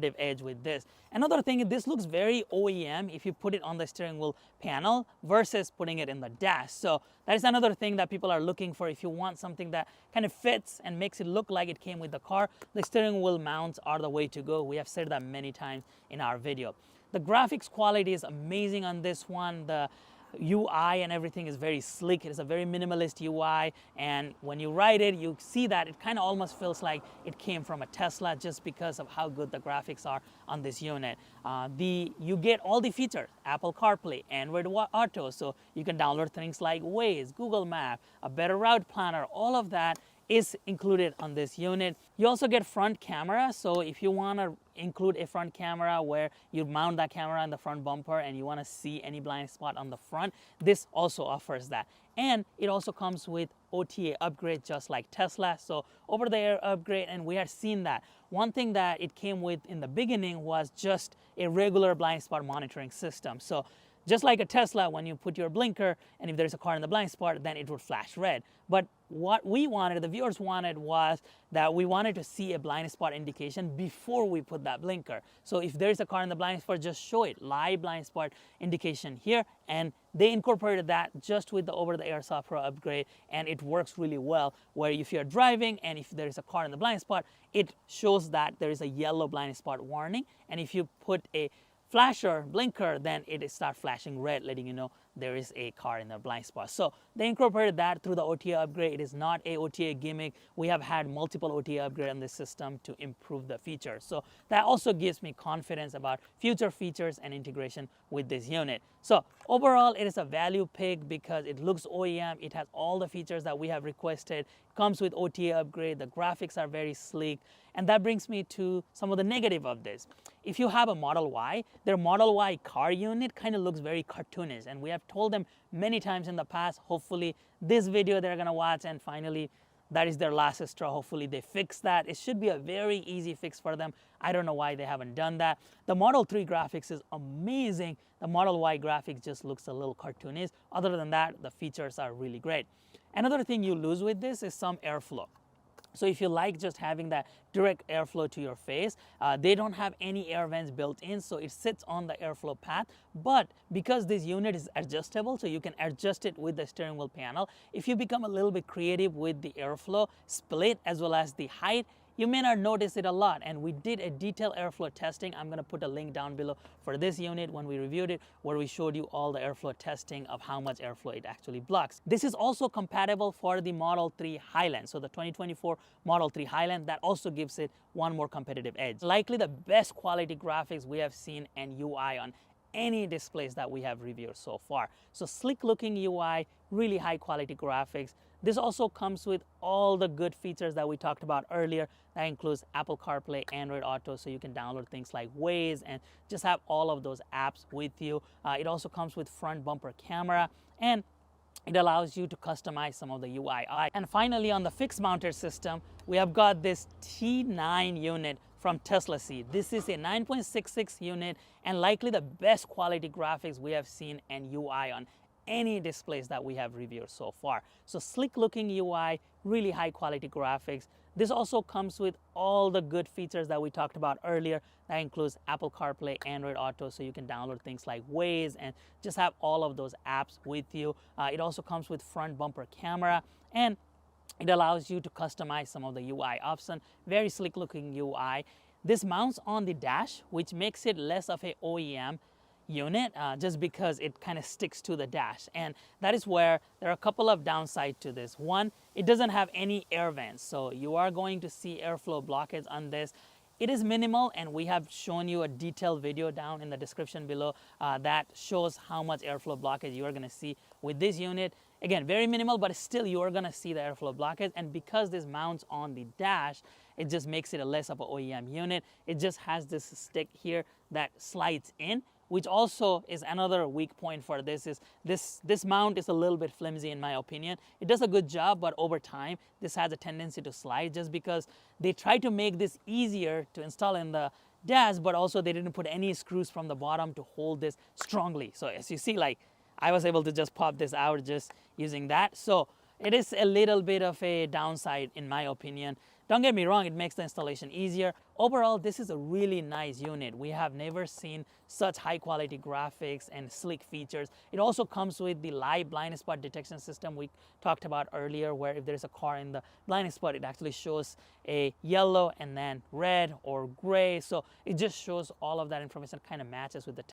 edge with this. Another thing, this looks very OEM if you put it on the steering wheel panel versus putting it in the dash. So that is another thing that people are looking for. If you want something that kind of fits and makes it look like it came with the car, the steering wheel mounts are the way to go. We have said that many times in our video. The graphics quality is amazing on this one. The UI and everything is very sleek. It is a very minimalist UI, and when you ride it, you see that it kind of almost feels like it came from a Tesla just because of how good the graphics are on this unit. You get all the features: Apple CarPlay, Android Auto, so you can download things like Waze, Google Map, a better route planner. All of that is included on this unit. You also get front camera, so if you want to include a front camera where you mount that camera in the front bumper and you want to see any blind spot on the front, this also offers that. And it also comes with OTA upgrade just like Tesla, so over-the-air upgrade, and we had seen that. One thing that it came with in the beginning was just a regular blind spot monitoring system. So just like a Tesla, when you put your blinker and if there's a car in the blind spot, then it would flash red. But what we wanted, the viewers wanted, was that we wanted to see a blind spot indication before we put that blinker. So if there's a car in the blind spot, just show it, live blind spot indication here. And they incorporated that just with the over-the-air software upgrade, and it works really well, where if you're driving and if there's a car in the blind spot, it shows that there is a yellow blind spot warning. And if you put a flasher, blinker, then it starts flashing red, letting you know there is a car in the blind spot. So they incorporated that through the OTA upgrade. It is not a OTA gimmick. We have had multiple OTA upgrades on this system to improve the features. So that also gives me confidence about future features and integration with this unit. So overall, it is a value pick because it looks OEM. It has all the features that we have requested. It comes with OTA upgrade. The graphics are very sleek. And that brings me to some of the negative of this. If you have a Model Y, their Model Y car unit kind of looks very cartoonish, and we have told them many times in the past, hopefully this video they're gonna watch and finally that is their last straw. Hopefully they fix that. It should be a very easy fix for them. I don't know why they haven't done that. The Model 3 graphics is amazing. The Model Y graphics just looks a little cartoonish. Other than that, the features are really great. Another thing you lose with this is some airflow. So if you like just having that direct airflow to your face, they don't have any air vents built in, so it sits on the airflow path. But because this unit is adjustable, so you can adjust it with the steering wheel panel, if you become a little bit creative with the airflow split as well as the height, you may not notice it a lot. And we did a detailed airflow testing. I'm gonna put a link down below for this unit when we reviewed it, where we showed you all the airflow testing of how much airflow it actually blocks. This is also compatible for the Model 3 Highland. So the 2024 Model 3 Highland, that also gives it one more competitive edge. Likely the best quality graphics we have seen and UI on any displays that we have reviewed so far. So sleek looking UI, really high quality graphics. This also comes with all the good features that we talked about earlier. That includes Apple CarPlay, Android Auto, so you can download things like Waze and just have all of those apps with you. It also comes with front bumper camera, and it allows you to customize some of the UI. And finally, on the fixed mounted system, we have got this T9 unit from Tesla Seat. This is a 9.66 unit and likely the best quality graphics we have seen and UI on any displays that we have reviewed so far. So sleek looking UI, really high quality graphics. This also comes with all the good features that we talked about earlier. That includes Apple CarPlay, Android Auto, so you can download things like Waze and just have all of those apps with you. It also comes with front bumper camera, and it allows you to customize some of the UI options. Very sleek looking UI. This mounts on the dash, which makes it less of a OEM unit just because it kind of sticks to the dash, and that is where there are a couple of downsides to this. One, it doesn't have any air vents, so you are going to see airflow blockage on this. It is minimal, and we have shown you a detailed video down in the description below that shows how much airflow blockage you are going to see with this unit. Again, very minimal, but still you are going to see the airflow blockage, and because this mounts on the dash, it just makes it a less of an OEM unit. It just has this stick here that slides in, which also is another weak point for this. Is this mount is a little bit flimsy in my opinion. It does a good job, but over time this has a tendency to slide just because they try to make this easier to install in the dash, but also they didn't put any screws from the bottom to hold this strongly. So as you see, like I was able to just pop this out just using that. So it is a little bit of a downside in my opinion. Don't get me wrong, it makes the installation easier. Overall, this is a really nice unit. We have never seen such high quality graphics and sleek features. It also comes with the live blind spot detection system we talked about earlier, where if there's a car in the blind spot, it actually shows a yellow and then red or gray. So it just shows all of that information, kind of matches with the